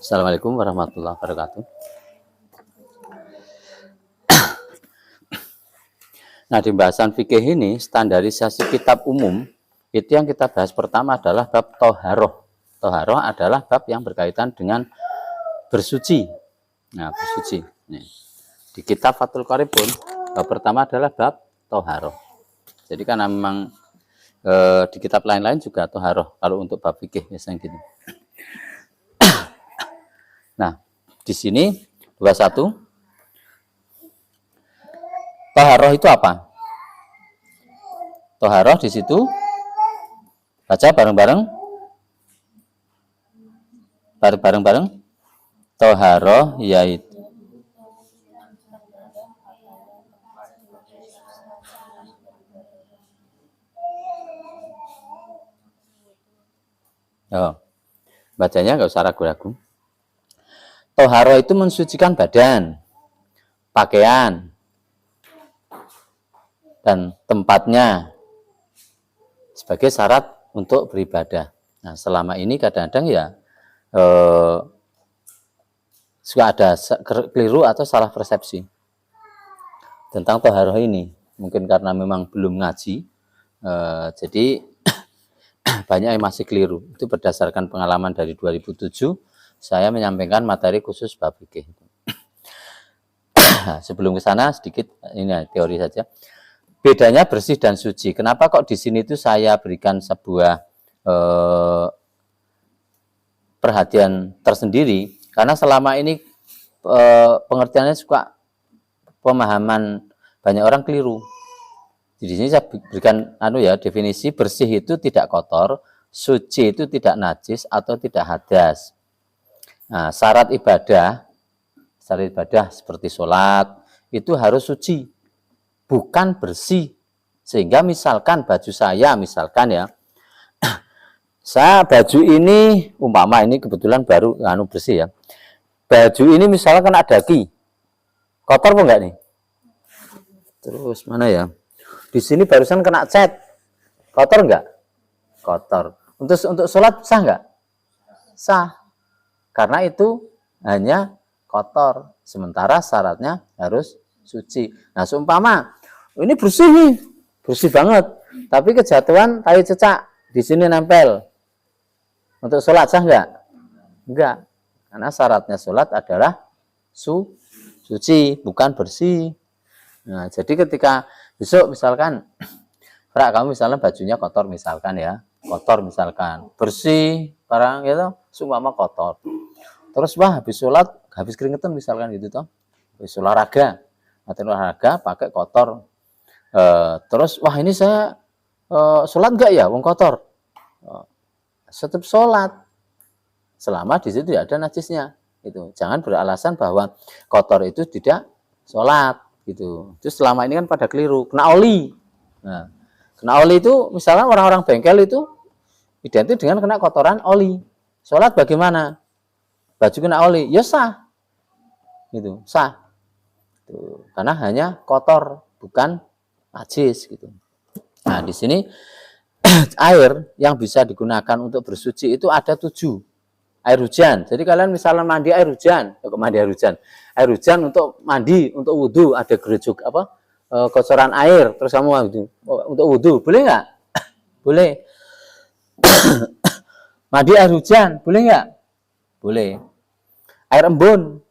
Assalamualaikum warahmatullahi wabarakatuh. Nah, di bahasan fikih ini, standarisasi kitab umum, itu yang kita bahas pertama adalah bab toharoh. Toharoh adalah bab yang berkaitan dengan bersuci. Nah, bersuci. Nih. Di kitab Fathul Qorib pun, bab pertama adalah bab toharoh. Jadi karena memang di kitab lain-lain juga toharoh, kalau untuk bab fikih biasanya gitu. Nah, di sini 21. Toharoh itu apa? Toharoh di situ baca bareng-bareng. Bareng-bareng. Toharoh yaitu bacanya nggak usah ragu-ragu. Toharoh itu mensucikan badan, pakaian, dan tempatnya sebagai syarat untuk beribadah. Nah, selama ini kadang-kadang ya suka ada keliru atau salah persepsi tentang toharoh ini. Mungkin karena memang belum ngaji, jadi banyak yang masih keliru. Itu berdasarkan pengalaman dari 2007, saya menyampaikan materi khusus bab fikih. Nah, sebelum ke sana sedikit ini teori saja. Bedanya bersih dan suci. Kenapa kok di sini tuh saya berikan sebuah perhatian tersendiri? Karena selama ini pengertiannya suka pemahaman banyak orang keliru. Di sini saya berikan definisi bersih itu tidak kotor, suci itu tidak najis atau tidak hadas. Nah, syarat ibadah seperti sholat itu harus suci, bukan bersih. Sehingga misalkan baju saya, saya baju ini umpama ini kebetulan baru bersih ya. Baju ini misalnya kena daki, kotor apa enggak nih? Terus mana ya? Di sini barusan kena cat, kotor enggak? Kotor. Untuk sholat sah enggak? Sah. Karena itu hanya kotor, sementara syaratnya harus suci. Nah, seumpama ini bersih nih, bersih banget, tapi kejatuhan tai cecak di sini nempel. Untuk sholat sah enggak? Enggak. Karena syaratnya sholat adalah suci, bukan bersih. Nah, jadi ketika besok misalkan, kamu misalnya bajunya kotor misalkan ya, bersih, barang gitu, seumpama kotor. Terus habis sholat, habis keringetan misalkan gitu toh, habis olahraga pakai kotor. Terus ini saya sholat enggak ya, wong kotor. Tetap sholat selama di situ tidak ada najisnya. Itu jangan beralasan bahwa kotor itu tidak sholat gitu. Terus selama ini kan pada keliru, kena oli. Nah, kena oli itu misalnya orang-orang bengkel itu identik dengan kena kotoran oli. Sholat bagaimana? Baju kena oli, ya sah. Gitu, sah. Tuh, karena hanya kotor, bukan najis gitu. Nah, di sini air yang bisa digunakan untuk bersuci itu ada 7. Air hujan. Jadi kalian misalnya mandi air hujan, air hujan untuk mandi, untuk wudhu, ada gerejuk kocoran air, terus kamu untuk wudhu, boleh nggak? Boleh. Mandi air hujan, boleh nggak? Boleh. Air embun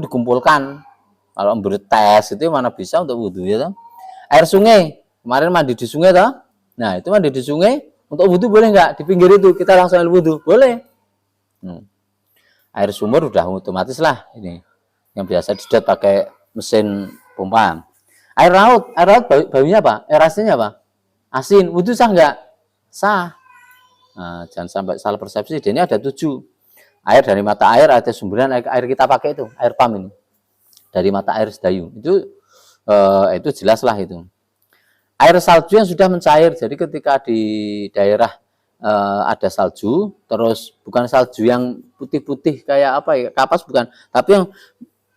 dikumpulkan. Kalau embun tes itu mana bisa untuk wudhu ya? Air sungai, kemarin mandi di sungai toh? Nah, itu mandi di sungai untuk wudhu boleh nggak? Di pinggir itu kita langsung wudhu, boleh. Air sumur udah otomatis lah ini, yang biasa disedot pakai mesin pompa. Air laut baunya apa? Air asinnya apa? Asin, wudhu sah nggak? Sah. Nah, jangan sampai salah persepsi. Ini ada 7. Air dari mata air, ada sumberan air kita pakai itu, air pam ini dari mata air Sedayu. Itu jelas lah itu. Air salju yang sudah mencair. Jadi ketika di daerah ada salju, terus bukan salju yang putih-putih kayak kapas bukan, tapi yang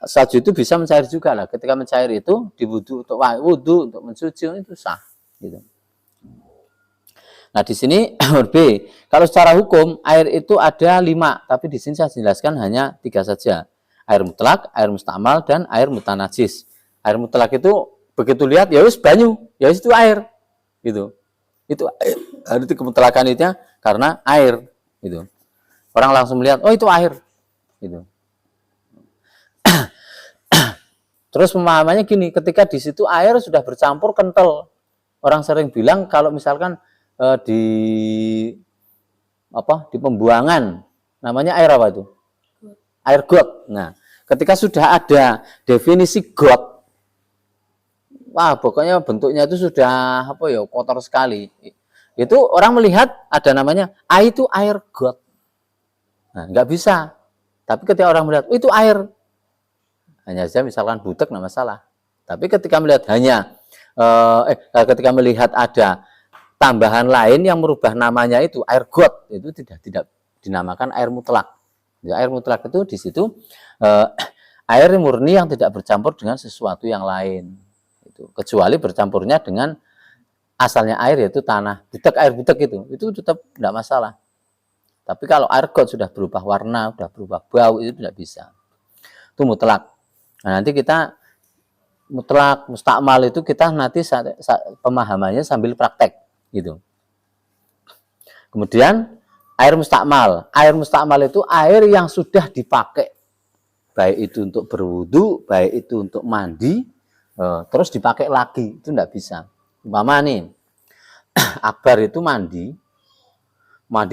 salju itu bisa mencair juga lah. Ketika mencair itu diwudhu untuk wudhu, untuk mensuci itu sah gitu. Nah, di sini B. Kalau secara hukum air itu ada 5, tapi di sini saya jelaskan hanya 3 saja. Air mutlak, air mustakmal, dan air mutanajis. Air mutlak itu begitu lihat ya wis banyu, ya wis itu air. Gitu. Itu air itu kemutlakan itu karena air gitu. Orang langsung melihat, oh itu air. Gitu. Terus pemahamannya gini, ketika di situ air sudah bercampur kental. Orang sering bilang kalau misalkan di pembuangan namanya air apa itu? Air got. Nah, ketika sudah ada definisi got, wah pokoknya bentuknya itu sudah kotor sekali. Itu orang melihat ada namanya itu air got. Nah, nggak bisa. Tapi ketika orang melihat, oh itu air, hanya saja misalkan butek nggak masalah. Tapi ketika melihat ketika melihat ada tambahan lain yang merubah namanya itu air got, itu tidak dinamakan air mutlak. Ya, air mutlak itu di situ air murni yang tidak bercampur dengan sesuatu yang lain. Itu kecuali bercampurnya dengan asalnya air yaitu tanah. Air butek itu tetap tidak masalah. Tapi kalau air got sudah berubah warna, sudah berubah bau, itu tidak bisa. Itu mutlak. Nah, nanti kita mutlak, mustakmal itu kita nanti pemahamannya sambil praktek gitu. Kemudian air mustakmal. Air mustakmal itu air yang sudah dipakai. Baik itu untuk berwudu, baik itu untuk mandi, terus dipakai lagi, itu tidak bisa. Umpama nih, Akbar itu mandi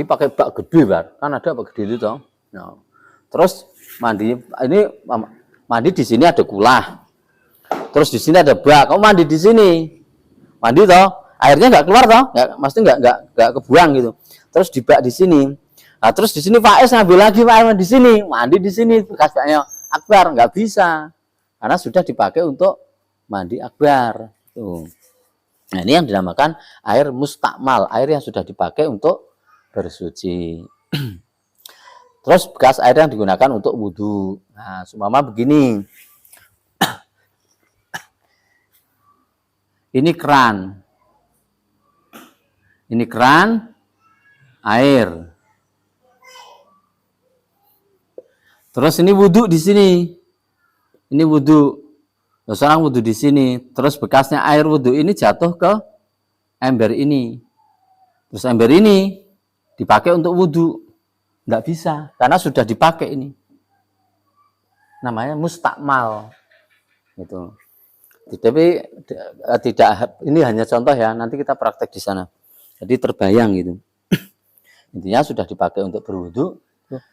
pakai bak gede, kan ada bak gede itu toh. Nah, terus mandi di sini ada kulah. Terus di sini ada bak, kamu mandi di sini. Mandi toh, airnya nggak keluar toh, maksudnya nggak kebuang gitu. Terus di bak di sini. Nah, terus di sini Faiz ngambil lagi air di sini, mandi di sini, bekas baknya Akbar nggak bisa. Karena sudah dipakai untuk mandi Akbar. Tuh. Nah, ini yang dinamakan air mustakmal, air yang sudah dipakai untuk bersuci. Terus bekas air yang digunakan untuk wudhu. Nah, seumpama begini. Ini keran. Ini keran air. Terus ini wudhu di sini. Ini wudhu. Terus orang wudhu di sini. Terus bekasnya air wudhu ini jatuh ke ember ini. Terus ember ini dipakai untuk wudhu. Nggak bisa. Karena sudah dipakai ini. Namanya mustakmal. Gitu. Tapi tidak, ini hanya contoh ya, nanti kita praktek di sana. Jadi terbayang gitu. Intinya sudah dipakai untuk berwudu.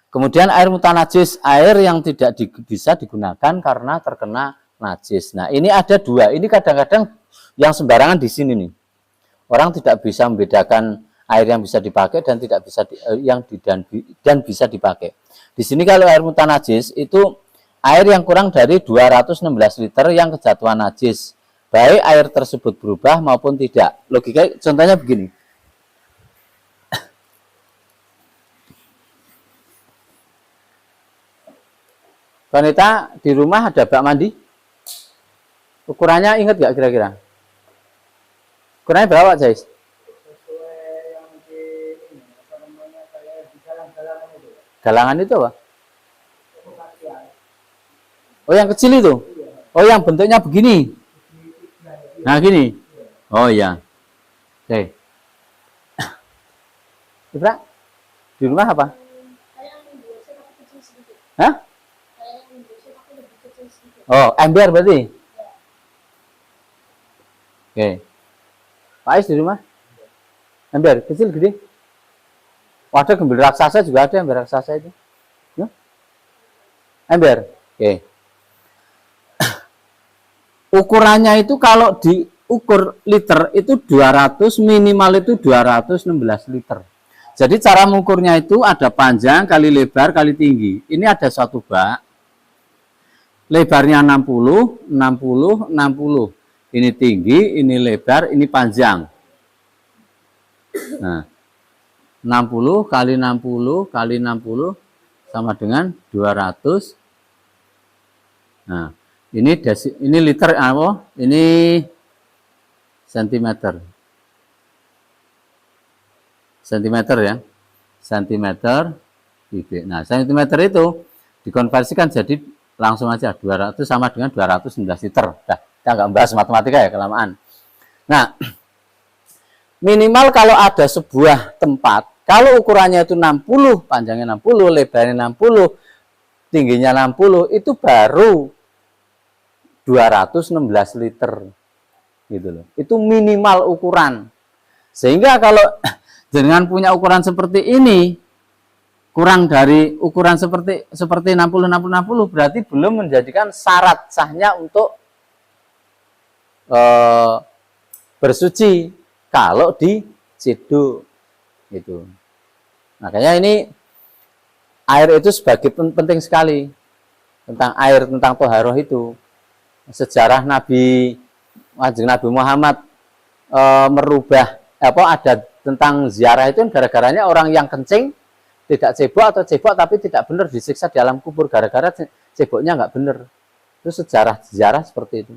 Kemudian air mutanajis, air yang tidak bisa digunakan karena terkena najis. Nah, ini ada 2. Ini kadang-kadang yang sembarangan di sini nih. Orang tidak bisa membedakan air yang bisa dipakai dan tidak bisa dan bisa dipakai. Di sini kalau air mutanajis itu air yang kurang dari 216 liter yang kejatuhan najis, baik air tersebut berubah maupun tidak. Logika contohnya begini. Wanita di rumah ada bak mandi. Ukurannya ingat gak kira-kira? Ukurannya berapa, Jais? Galangan itu apa? Oh, yang kecil itu? Oh, yang bentuknya begini? Nah, gini? Oh, iya. Oke. Ibra, di rumah apa? Hah? Oh, ember berarti? Oke. Pak Ais di rumah? Ember, kecil, gede? Wadah gembel raksasa juga ada ember raksasa itu. Ya? Ember. Oke. Ukurannya itu kalau diukur liter itu 200, minimal itu 216 liter. Jadi cara mengukurnya itu ada panjang kali lebar kali tinggi. Ini ada satu bak. Lebarnya 60, 60, 60. Ini tinggi, ini lebar, ini panjang. Nah, 60 kali 60 kali 60 sama dengan 200. Nah, ini liter apa? Ini sentimeter. Sentimeter ya. Sentimeter kubik. Nah, sentimeter itu dikonversikan jadi langsung aja 200 sama dengan 219 liter. Nah, kita nggak bahas matematika ya, kelamaan. Nah, minimal kalau ada sebuah tempat, kalau ukurannya itu 60, panjangnya 60, lebarnya 60, tingginya 60, itu baru 216 liter. Gitu loh. Itu minimal ukuran. Sehingga kalau dengan punya ukuran seperti ini, kurang dari ukuran seperti 60 berarti belum menjadikan syarat sahnya untuk bersuci kalau di Ciduk gitu. Makanya ini air itu sebagai penting sekali tentang air, tentang toharoh itu. Sejarah Nabi Muhammad merubah ada tentang ziarah itu gara-garanya orang yang kencing tidak cebok atau cebok tapi tidak benar disiksa di alam kubur gara-gara ceboknya nggak benar. Itu sejarah seperti itu.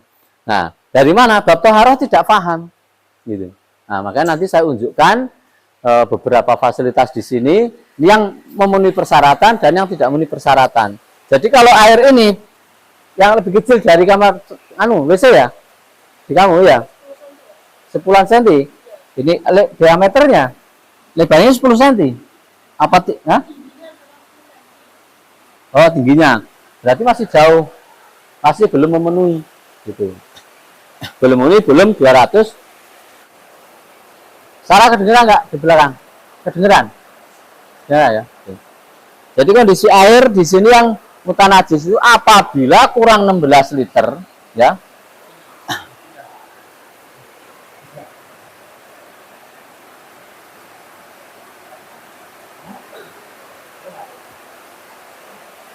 Nah, dari mana? Bab toharoh tidak paham gitu. Nah, makanya nanti saya unjukkan beberapa fasilitas di sini yang memenuhi persyaratan dan yang tidak memenuhi persyaratan. Jadi kalau air ini yang lebih kecil dari kamar WC ya, di kamu ya, 10 cm. Ini diameternya, lebarnya 10 cm. Apa Oh, tingginya. Berarti masih jauh. Masih belum memenuhi gitu. Belum memenuhi, belum 200. Sarah kedengeran nggak di belakang? Kedengeran? Ya. Jadi kondisi air di sini yang mutanajis itu apabila kurang 16 liter, ya.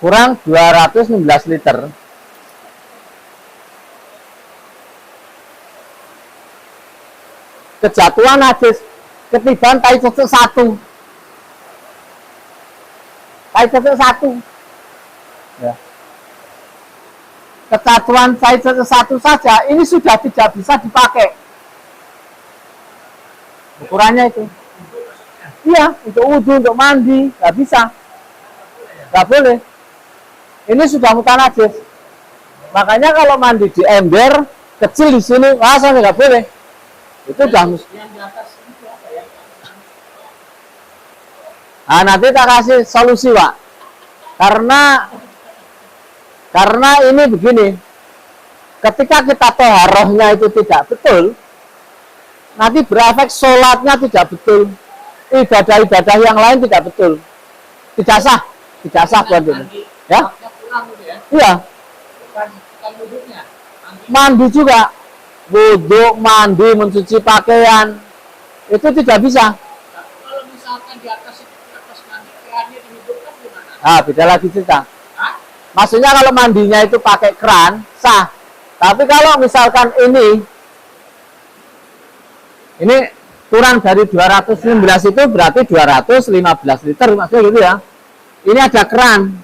Kurang 216 liter. Kejatuhan najis ketiban tai cecek 1. Tai cecek 1. Ya. Kejatuhan tai cecek 1 saja ini sudah tidak bisa dipakai. Ukurannya itu. Iya, untuk wudhu, untuk mandi, nggak bisa. Nggak boleh. Ini sudah mutanajis. Makanya kalau mandi di ember kecil di sini, rasanya nggak boleh. Itu udah. Nah, nanti tak kasih solusi, Pak. Karena ini begini. Ketika kita toharohnya itu tidak betul, nanti berefek sholatnya tidak betul. Ibadah-ibadah yang lain tidak betul. Tidak sah buat itu. Ya? Iya. Mandi juga. Wudhu, mandi, mencuci pakaian. Itu tidak bisa. Kalau misalkan di atas mandi kerannya dihidupkan gimana? Ah, beda lagi cerita. Maksudnya kalau mandinya itu pakai keran, sah. Tapi kalau misalkan ini kurang dari 216 itu berarti 215 liter maksudnya gitu ya. Ini ada keran.